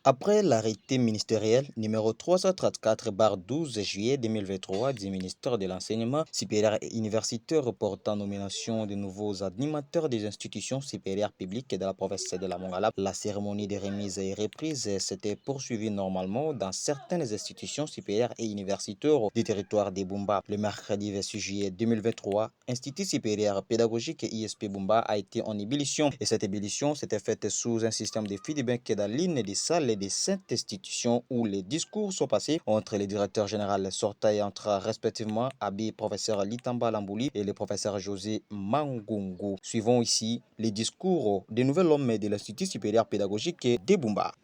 Après l'arrêté ministériel numéro 334/12 juillet 2023 du ministère de l'Enseignement supérieur et universitaire portant nomination de nouveaux animateurs des institutions supérieures publiques de la province de la Mongala, la cérémonie de remise et reprise s'était poursuivie normalement dans certaines institutions supérieures et universitaires du territoire de Bumba. Le mercredi 26 juillet 2023, Institut supérieur pédagogique ISP Bumba a été en ébullition et cette ébullition s'était faite sous un système de feedback dans l'une des salles de cette institution où les discours sont passés entre le directeur général sortant et entre respectivement Abi professeur Litamba Lambouli et le professeur José Mangungu. Suivons ici les discours des nouvel homme de l'Institut supérieur pédagogique de Bumba.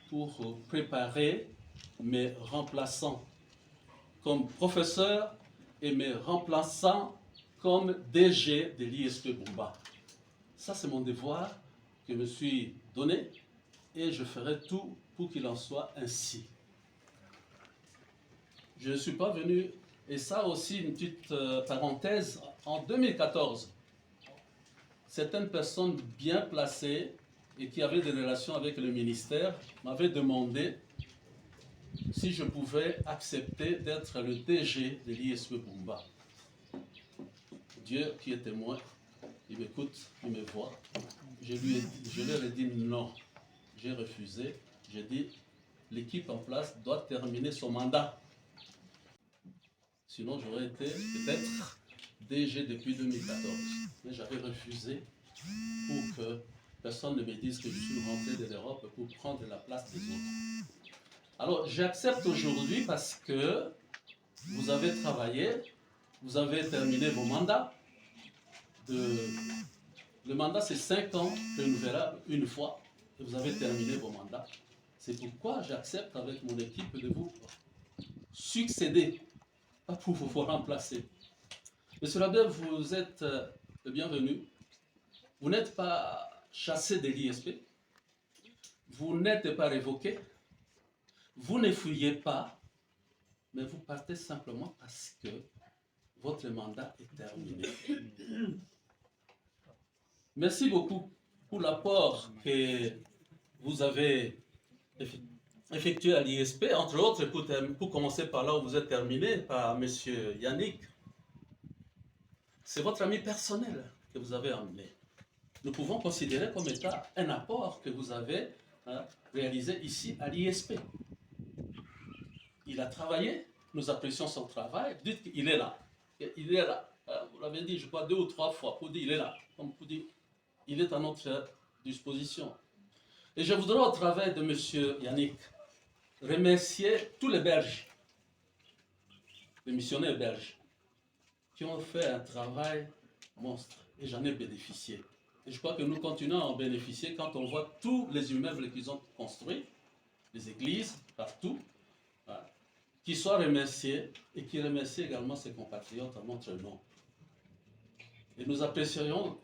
Pour préparer mes remplaçants comme professeur et mes remplaçants comme DG de l'ISP Bumba. Ça, c'est mon devoir que je me suis donné et je ferai tout pour qu'il en soit ainsi. Je ne suis pas venu, et ça aussi une petite parenthèse, en 2014, certaines personnes bien placées et qui avaient des relations avec le ministère m'avaient demandé si je pouvais accepter d'être le DG de l'ISP Bumba. Dieu qui est témoin, il m'écoute, il me voit. Je leur ai dit non. J'ai refusé. J'ai dit l'équipe en place doit terminer son mandat. Sinon, j'aurais été peut-être DG depuis 2014. Mais j'avais refusé pour que personne ne me dise que je suis rentré de l'Europe pour prendre la place des autres. Alors, j'accepte aujourd'hui parce que vous avez travaillé, vous avez terminé vos mandats. Le mandat, c'est 5 ans, renouvelable une fois, et vous avez terminé vos mandats. C'est pourquoi j'accepte avec mon équipe de vous succéder, pas pour vous remplacer. Monsieur l'abbé, vous êtes le bienvenu. Vous n'êtes pas chassé de l'ISP, vous n'êtes pas révoqué, vous ne fouillez pas, mais vous partez simplement parce que votre mandat est terminé. Merci beaucoup pour l'apport que vous avez effectué à l'ISP, entre autres, pour commencer par là où vous êtes terminé, par M. Yannick. C'est votre ami personnel que vous avez emmené. Nous pouvons considérer comme étant un apport que vous avez réalisé ici à l'ISP. Il a travaillé, nous apprécions son travail, dites qu'il est là. Il est là. Vous l'avez dit, je crois, 2 ou 3 fois, pour dire il est là. Comme pour dire, il est à notre disposition. Et je voudrais, au travers de M. Yannick, remercier tous les Belges, les missionnaires belges, qui ont fait un travail monstre. Et j'en ai bénéficié. Et je crois que nous continuons à en bénéficier quand on voit tous les immeubles qu'ils ont construits, les églises, partout, qui soient remerciés et qui remercient également ses compatriotes en notre nom. Et nous apprécierions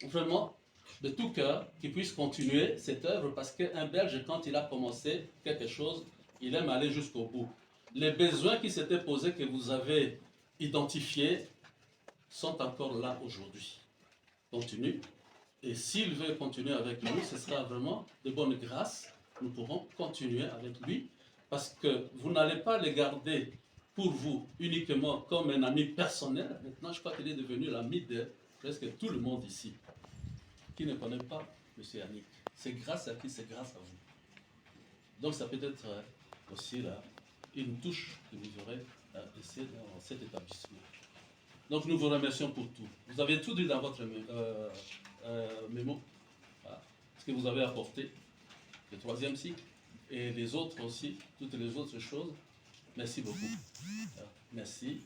vraiment de tout cœur qu'il puisse continuer cette œuvre parce qu'un Belge, quand il a commencé quelque chose, il aime aller jusqu'au bout. Les besoins qui s'étaient posés, que vous avez identifiés, sont encore là aujourd'hui. Continue. Et s'il veut continuer avec nous, ce sera vraiment de bonne grâce. Nous pourrons continuer avec lui parce que vous n'allez pas le garder pour vous uniquement comme un ami personnel. Maintenant, je crois qu'il est devenu l'ami de presque tout le monde ici qui ne connaît pas M. Yannick. C'est grâce à qui? C'est grâce à vous. Donc ça peut être aussi là, une touche que vous aurez laissée dans cet établissement. Donc nous vous remercions pour tout. Vous avez tout dit dans votre mémo, ce que vous avez apporté, le 3e cycle, et les autres aussi, toutes les autres choses. Merci beaucoup. Merci.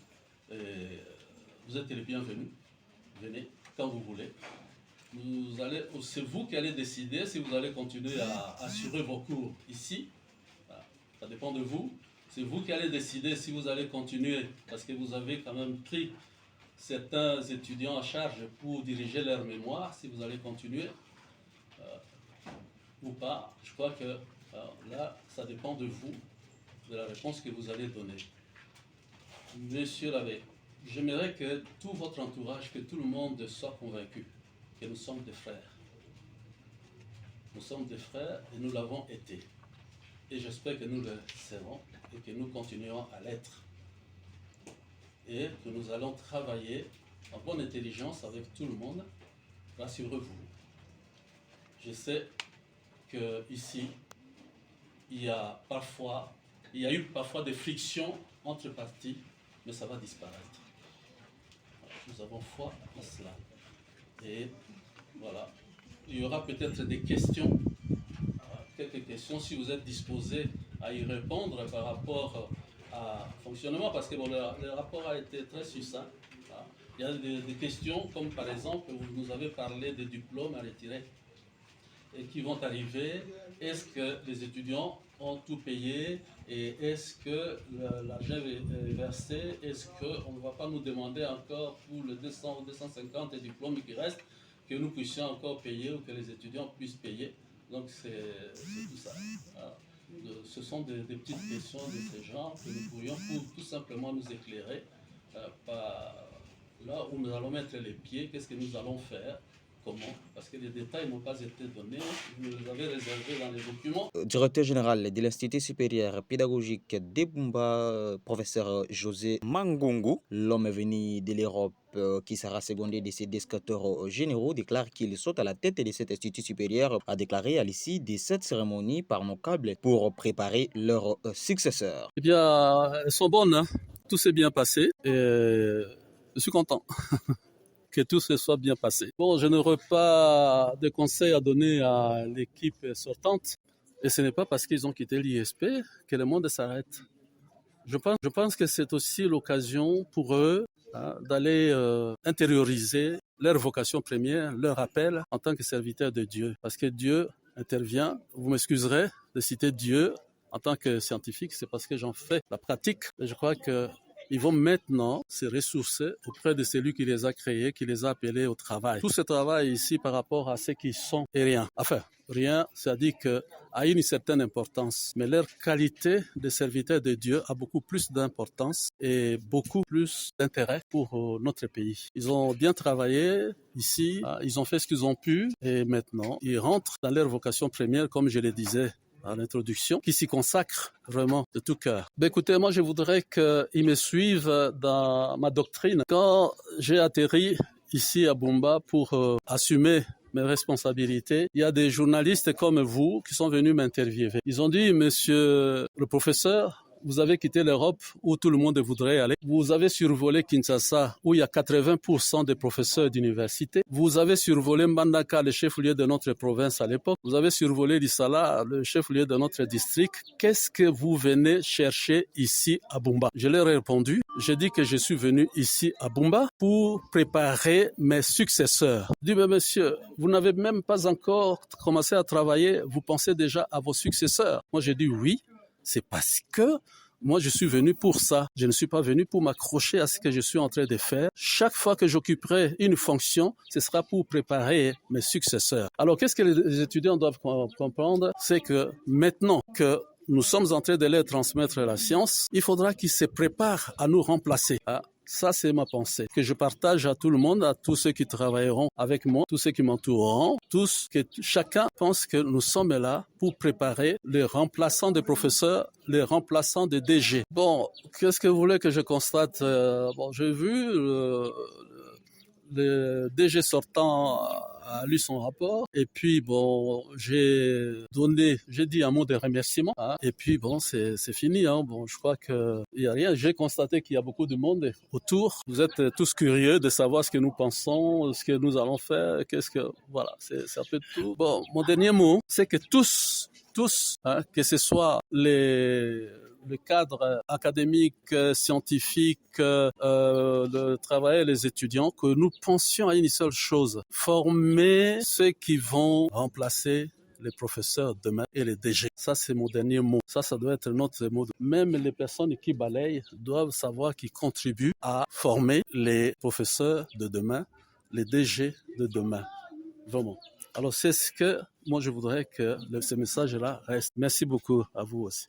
Vous êtes les bienvenus. Venez quand vous voulez. C'est vous qui allez décider si vous allez continuer à assurer vos cours ici. Ça dépend de vous. C'est vous qui allez décider si vous allez continuer, parce que vous avez quand même pris certains étudiants en charge pour diriger leur mémoire, si vous allez continuer ou pas. Je crois que là, ça dépend de vous, de la réponse que vous allez donner. Monsieur l'abbé, j'aimerais que tout votre entourage, que tout le monde soit convaincu que nous sommes des frères. Nous sommes des frères et nous l'avons été. et j'espère que nous le serons et que nous continuerons à l'être. Et que nous allons travailler en bonne intelligence avec tout le monde. Rassurez-vous. Je sais qu'ici, il y a eu parfois des frictions entre partis, mais ça va disparaître. Nous avons foi en cela. Et voilà, il y aura peut-être des questions, quelques questions, si vous êtes disposés à y répondre par rapport à fonctionnement, parce que bon, le rapport a été très succinct. Il y a des questions comme par exemple, vous nous avez parlé des diplômes à retirer et qui vont arriver. Est-ce que les étudiants ont tout payé et est-ce que l'argent est versé? Est-ce qu'on ne va pas nous demander encore pour le 200 ou 250 diplômes qui restent que nous puissions encore payer ou que les étudiants puissent payer? Donc c'est tout ça. Ce sont des petites questions de ce genre que nous pourrions pour tout simplement nous éclairer par là où nous allons mettre les pieds, qu'est-ce que nous allons faire. Comment? Parce que les détails n'ont pas été donnés, vous les avez réservés dans les documents. Directeur général de l'Institut supérieur pédagogique d'Ebumba, professeur José Mangungu, l'homme venu de l'Europe qui sera secondé de ses descateurs généraux, déclare qu'il saute à la tête de cet institut supérieur, a déclaré à l'issue de cette cérémonie par nos câbles pour préparer leurs successeurs. Eh bien, elles sont bonnes, hein? Tout s'est bien passé et je suis content. Que tout se soit bien passé. Bon, je n'aurai pas de conseils à donner à l'équipe sortante et ce n'est pas parce qu'ils ont quitté l'ISP que le monde s'arrête. Je pense que c'est aussi l'occasion pour eux d'aller intérioriser leur vocation première, leur appel en tant que serviteur de Dieu. Parce que Dieu intervient, vous m'excuserez de citer Dieu en tant que scientifique, c'est parce que j'en fais la pratique. Et je crois que ils vont maintenant se ressourcer auprès de celui qui les a créés, qui les a appelés au travail. Tout ce travail ici par rapport à ce qu'ils sont est rien. Enfin, rien, c'est-à-dire que a une certaine importance, mais leur qualité de serviteur de Dieu a beaucoup plus d'importance et beaucoup plus d'intérêt pour notre pays. Ils ont bien travaillé ici, ils ont fait ce qu'ils ont pu et maintenant ils rentrent dans leur vocation première, comme je le disais à l'introduction, qui s'y consacre vraiment de tout cœur. Ben écoutez, moi je voudrais qu'ils me suivent dans ma doctrine. Quand j'ai atterri ici à Bumba pour assumer mes responsabilités, il y a des journalistes comme vous qui sont venus m'interviewer. Ils ont dit, monsieur le professeur, vous avez quitté l'Europe où tout le monde voudrait aller. Vous avez survolé Kinshasa où il y a 80% de professeurs d'université. Vous avez survolé Mbandaka, le chef-lieu de notre province à l'époque. Vous avez survolé Lissala, le chef-lieu de notre district. Qu'est-ce que vous venez chercher ici à Bumba? Je leur ai répondu. J'ai dit que je suis venu ici à Bumba pour préparer mes successeurs. Je dis, mais monsieur, vous n'avez même pas encore commencé à travailler. Vous pensez déjà à vos successeurs? Moi, j'ai dit oui. C'est parce que moi, je suis venu pour ça. Je ne suis pas venu pour m'accrocher à ce que je suis en train de faire. Chaque fois que j'occuperai une fonction, ce sera pour préparer mes successeurs. Alors, qu'est-ce que les étudiants doivent comprendre? C'est que maintenant que nous sommes en train de leur transmettre la science, il faudra qu'ils se préparent à nous remplacer. Ça, c'est ma pensée, que je partage à tout le monde, à tous ceux qui travailleront avec moi, tous ceux qui m'entoureront, tous, que chacun pense que nous sommes là pour préparer les remplaçants des professeurs, les remplaçants des DG. Bon, qu'est-ce que vous voulez que je constate? Bon, j'ai vu le DG sortant a lu son rapport et puis bon, j'ai dit un mot de remerciement et puis bon, c'est fini. Bon, je crois que il y a rien. J'ai constaté qu'il y a beaucoup de monde autour. Vous êtes tous curieux de savoir ce que nous pensons, ce que nous allons faire. Voilà, c'est un peu tout. Bon, mon dernier mot, c'est que tous, que ce soit le cadre académique, scientifique, le travail, les étudiants, que nous pensions à une seule chose, former ceux qui vont remplacer les professeurs demain et les DG. Ça, c'est mon dernier mot. Ça doit être notre mot. Même les personnes qui balayent doivent savoir qu'ils contribuent à former les professeurs de demain, les DG de demain. Vraiment. Alors, c'est ce que moi, je voudrais que ce message-là reste. Merci beaucoup à vous aussi.